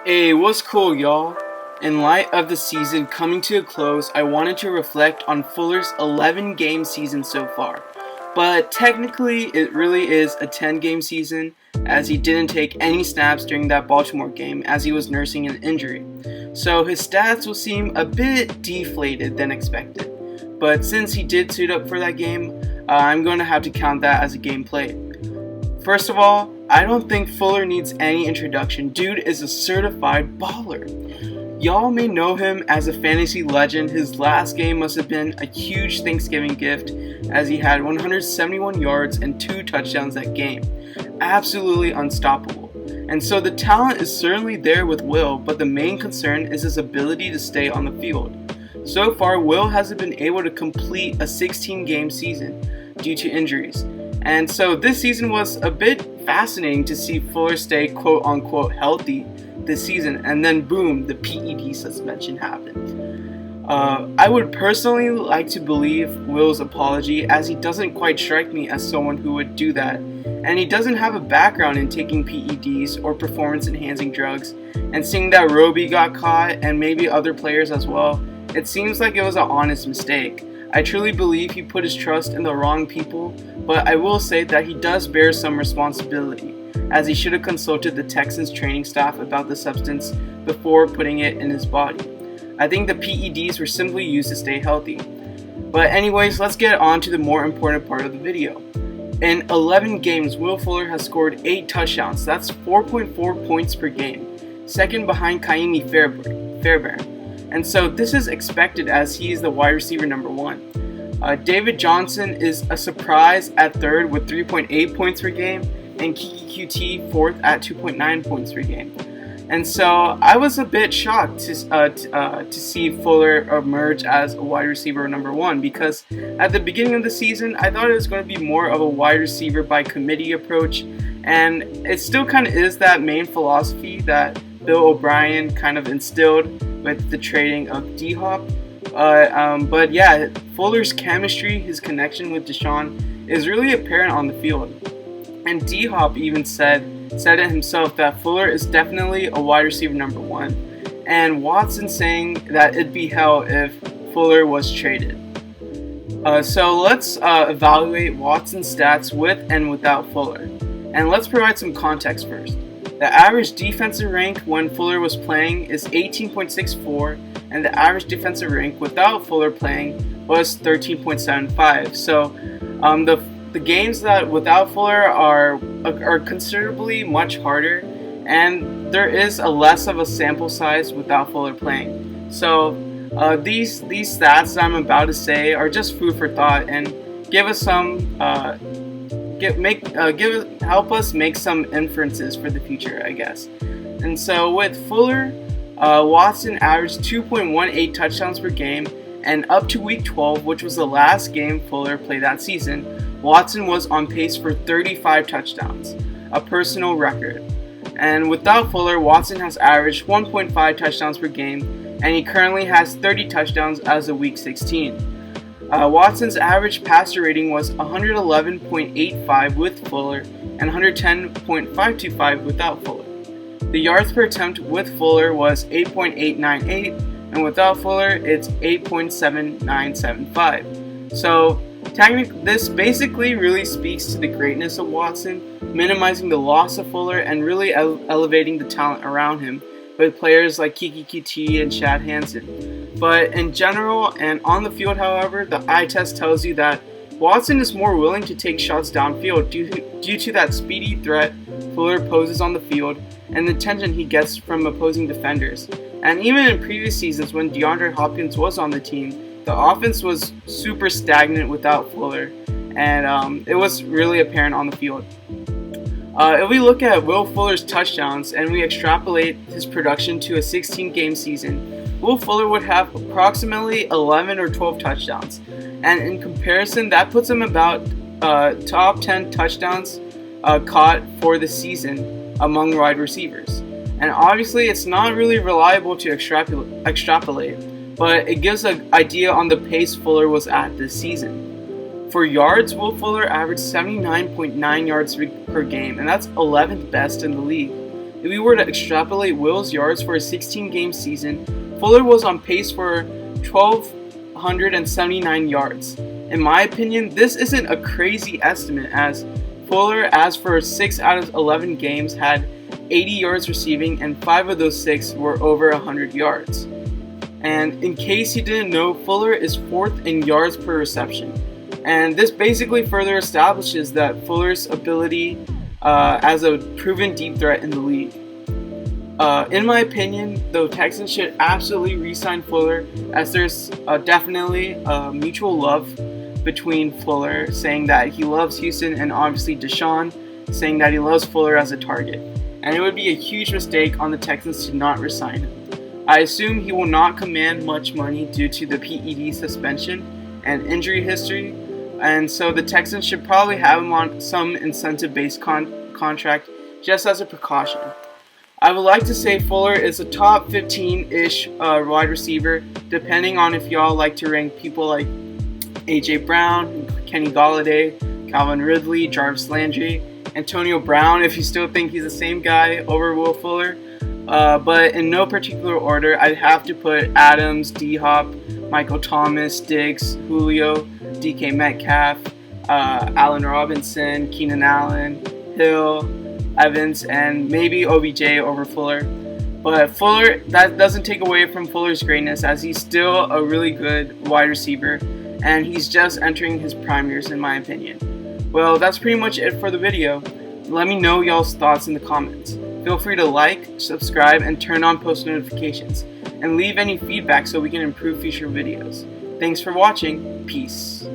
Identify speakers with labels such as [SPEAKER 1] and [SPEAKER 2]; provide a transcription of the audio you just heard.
[SPEAKER 1] Hey, what's cool, y'all? In light of the season coming to a close, I wanted to reflect on Fuller's 11-game season so far. But technically, it really is a 10-game season, as he didn't take any snaps during that Baltimore game as he was nursing an injury. So his stats will seem a bit deflated than expected. But since he did suit up for that game, I'm going to have to count that as a game played. First of all, I don't think Fuller needs any introduction. Dude is a certified baller. Y'all may know him as a fantasy legend. His last game must have been a huge Thanksgiving gift, as he had 171 yards and 2 touchdowns that game. Absolutely unstoppable. And so the talent is certainly there with Will, but the main concern is his ability to stay on the field. So far, Will hasn't been able to complete a 16-game season due to injuries. And so this season was a bit fascinating to see Fuller stay quote-unquote healthy this season, and then boom, the PED suspension happened. I would personally like to believe Will's apology, as he doesn't quite strike me as someone who would do that, and he doesn't have a background in taking PEDs or performance-enhancing drugs, and seeing that Roby got caught, and maybe other players as well, it seems like it was an honest mistake. I truly believe he put his trust in the wrong people, but I will say that he does bear some responsibility, as he should have consulted the Texans training staff about the substance before putting it in his body. I think the PEDs were simply used to stay healthy. But anyways, let's get on to the more important part of the video. In 11 games, Will Fuller has scored 8 touchdowns. That's 4.4 points per game, second behind Ka'imi Fairbairn. And so this is expected, as he is the wide receiver number 1. David Johnson is a surprise at third with 3.8 points per game, and Keke QT fourth at 2.9 points per game. And so I was a bit shocked to see Fuller emerge as a wide receiver number 1, because at the beginning of the season I thought it was going to be more of a wide receiver by committee approach, and it still kind of is that main philosophy that Bill O'Brien kind of instilled with the trading of D-Hop. But yeah, Fuller's chemistry, his connection with Deshaun, is really apparent on the field. And D-Hop even said it himself that Fuller is definitely a wide receiver number 1. And Watson saying that it'd be hell if Fuller was traded. So let's evaluate Watson's stats with and without Fuller. And let's provide some context first. The average defensive rank when Fuller was playing is 18.64, and the average defensive rank without Fuller playing was 13.75. So the games that without Fuller are considerably much harder, and there is a less of a sample size without Fuller playing. So these stats that I'm about to say are just food for thought and give us some help us make some inferences for the future, I guess. And so with Fuller, Watson averaged 2.18 touchdowns per game, and up to week 12, which was the last game Fuller played that season, Watson was on pace for 35 touchdowns, a personal record. And without Fuller, Watson has averaged 1.5 touchdowns per game, and he currently has 30 touchdowns as of week 16. Watson's average passer rating was 111.85 with Fuller and 110.525 without Fuller. The yards per attempt with Fuller was 8.898, and without Fuller it's 8.7975. So this basically really speaks to the greatness of Watson, minimizing the loss of Fuller and really elevating the talent around him with players like Keke QT and Chad Hansen. But in general and on the field, however, the eye test tells you that Watson is more willing to take shots downfield due to that speedy threat Fuller poses on the field and the tension he gets from opposing defenders. And even in previous seasons when DeAndre Hopkins was on the team, the offense was super stagnant without Fuller, and it was really apparent on the field. If we look at Will Fuller's touchdowns and we extrapolate his production to a 16-game season, Will Fuller would have approximately 11 or 12 touchdowns. And in comparison, that puts him about top 10 touchdowns caught for the season among wide receivers. And obviously, it's not really reliable to extrapolate, but it gives an idea on the pace Fuller was at this season. For yards, Will Fuller averaged 79.9 yards per game, and that's 11th best in the league. If we were to extrapolate Will's yards for a 16-game season, Fuller was on pace for 1,279 yards. In my opinion, this isn't a crazy estimate, as Fuller, as for 6 out of 11 games, had 80 yards receiving, and 5 of those 6 were over 100 yards. And in case you didn't know, Fuller is 4th in yards per reception. And this basically further establishes that Fuller's ability as a proven deep threat in the league. In my opinion, the Texans should absolutely re-sign Fuller, as there's definitely mutual love between Fuller saying that he loves Houston, and obviously Deshaun saying that he loves Fuller as a target. And it would be a huge mistake on the Texans to not re-sign him. I assume he will not command much money due to the PED suspension and injury history, and so the Texans should probably have him on some incentive-based contract just as a precaution. I would like to say Fuller is a top 15-ish wide receiver, depending on if y'all like to rank people like AJ Brown, Kenny Golladay, Calvin Ridley, Jarvis Landry, Antonio Brown, if you still think he's the same guy, over Will Fuller. But in no particular order, I'd have to put Adams, D-Hop, Michael Thomas, Diggs, Julio, DK Metcalf, Allen Robinson, Keenan Allen, Hill, Evans, and maybe OBJ over Fuller. But Fuller, that doesn't take away from Fuller's greatness, as he's still a really good wide receiver, and he's just entering his prime years in my opinion. Well, that's pretty much it for the video. Let me know y'all's thoughts in the comments. Feel free to like, subscribe, and turn on post notifications, and leave any feedback so we can improve future videos. Thanks for watching. Peace.